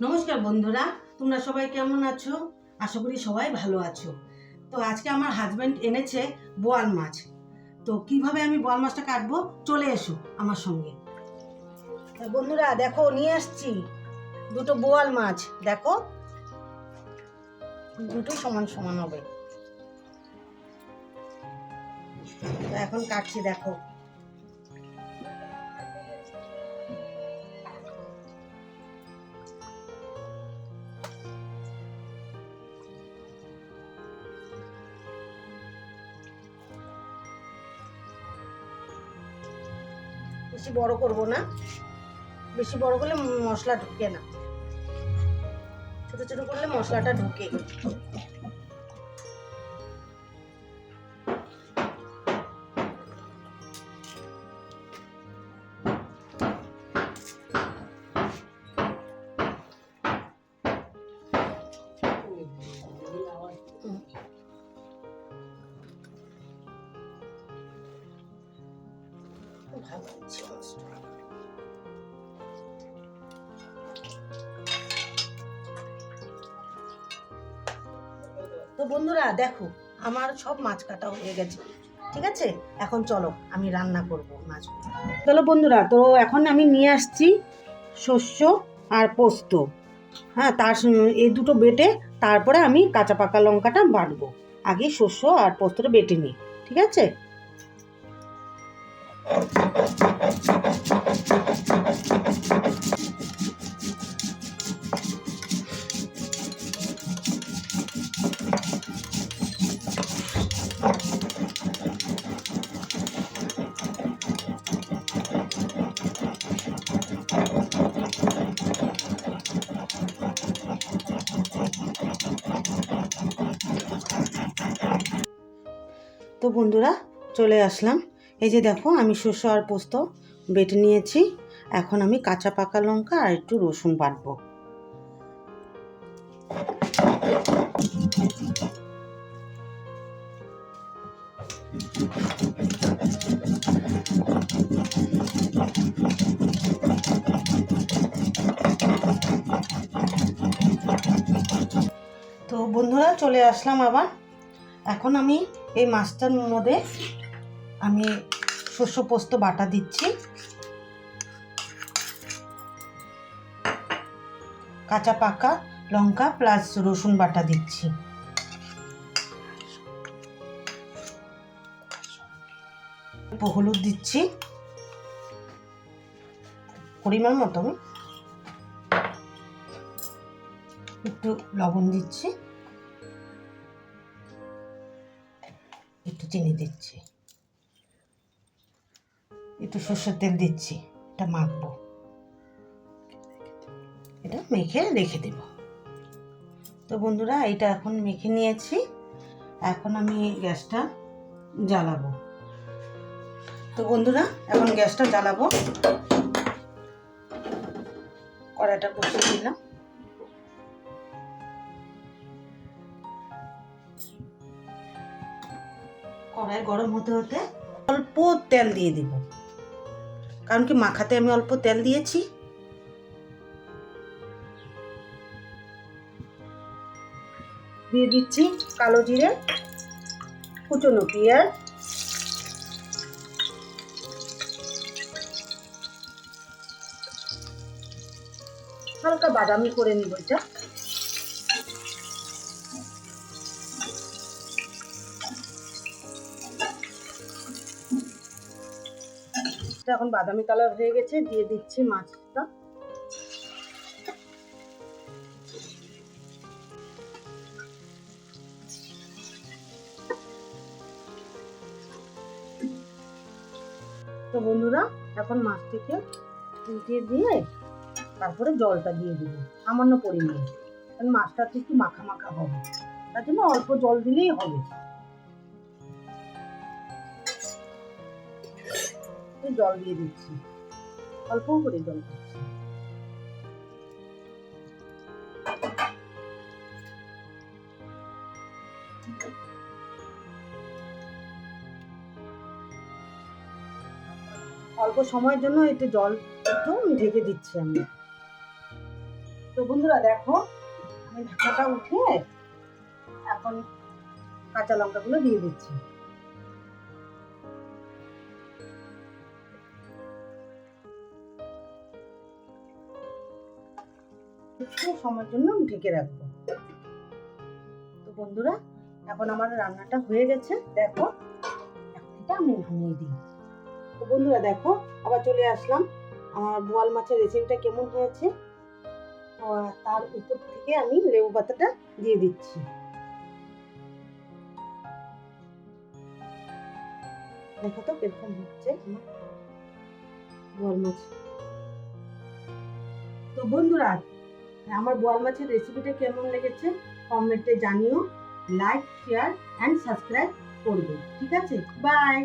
নমস্কার বন্ধুরা, তোমরা সবাই কেমন আছো? আশা করি সবাই ভালো আছো। তো আজকে আমার হাজব্যান্ড এনেছে বোয়াল মাছ। তো কিভাবে আমি বোয়াল মাছটা কাটবো, চলে এসো আমার সঙ্গে। বন্ধুরা দেখো, নিয়ে আসছি দুটো বোয়াল মাছ। দেখো, দুটোই সমান সমান হবে। তো এখন কাটছি, দেখো। বেশি বড় করব না, বেশি বড় করলে মশলা ঢুকে না, ছোট ছোট করলে মশলাটা ঢুকে। ভালো হচ্ছে মাছটা। তো বন্ধুরা দেখো, আমার সব মাছ কাটা হয়ে গেছে। ঠিক আছে, এখন চলো আমি রান্না করব মাছগুলো। চলো বন্ধুরা, তো এখন আমি নিয়ে আসছি শস্য আর পোস্ত। হ্যাঁ, এই দুটো বেটে তারপরে আমি কাঁচা পাকা লঙ্কাটা বাটবো। আগে শস্য আর পোস্তটা বেটে নিই। ঠিক আছে। তো বন্ধুরা চলে আসলাম। এই যে দেখো, আমি শস্য আর পোস্ত বেটে নিয়েছি। এখন আমি কাঁচা পাকা লঙ্কা আর একটু রসুন বাটবো। তো বন্ধুরা চলে আসলাম আবার। এখন আমি এই মাছটার মধ্যে আমি শস্য পোস্ত বাটা দিচ্ছি, কাঁচা পাকা লঙ্কা প্লাস রসুন বাটা দিচ্ছি। হলুদ দিচ্ছি পরিমাণ মতন, একটু লবণ দিচ্ছি, একটু চিনি দিচ্ছি, একটু সর্ষের তেল দিচ্ছি। এটা মাখবো, এটা মেখে রেখে দেব। তো বন্ধুরা এটা এখন মেখে নিয়েছি। এখন আমি গ্যাসটা জ্বালাবো। তো বন্ধুরা এখন গ্যাসটা জ্বালাবো, কড়াইটা বসিয়ে দিলাম। কড়াই গরম হতে হতে অল্প তেল দিয়ে দিব, কারণ কি মাখাতে আমি অল্প তেল দিয়েছি। দিয়ে দিচ্ছি কালো জিরে, কুচনো পেঁয়াজ, হালকা বাদামি করে নিব এটা। এখন বাদামি কালার হয়ে গেছে, দিয়ে দিচ্ছি মাছটা। তো বন্ধুরা এখন মাছটিকে উল্টিয়ে দিয়ে তারপরে জলটা দিয়ে দিব সামান্য পরিমাণে, কারণ মাছটা একটু মাখা মাখা হবে, তার জন্য অল্প জল দিলেই হবে। জল দিয়ে দিচ্ছি, অল্প করে জল দিচ্ছি। অল্প সময়ের জন্য একটু জল একটু ঢেকে দিচ্ছি আমি। তো বন্ধুরা দেখো, আমি ঢাকাটা উঠিয়ে এখন কাঁচা লঙ্কাগুলো দিয়ে দিচ্ছি। একটু সময়ের জন্য ঢেকে রাখবো। তো বন্ধুরা এখন আমার রান্নাটা হয়ে গেছে, দেখো এখন এটা আমি নামিয়ে দিই। তো বন্ধুরা দেখো, আবার চলে আসলাম। আমার বোয়াল মাছের রেসিপিটা কেমন হয়েছে, তার উপর থেকে আমি লেবু পাতাটা দিয়ে দিচ্ছি। দেখো তো কিরকম হচ্ছে বোয়াল মাছ। তো বন্ধুরা আমার বোয়াল মাছের রেসিপিটা কেমন লেগেছে কমেন্টে জানিও। লাইক, শেয়ার অ্যান্ড সাবস্ক্রাইব করবে। ঠিক আছে, বাই।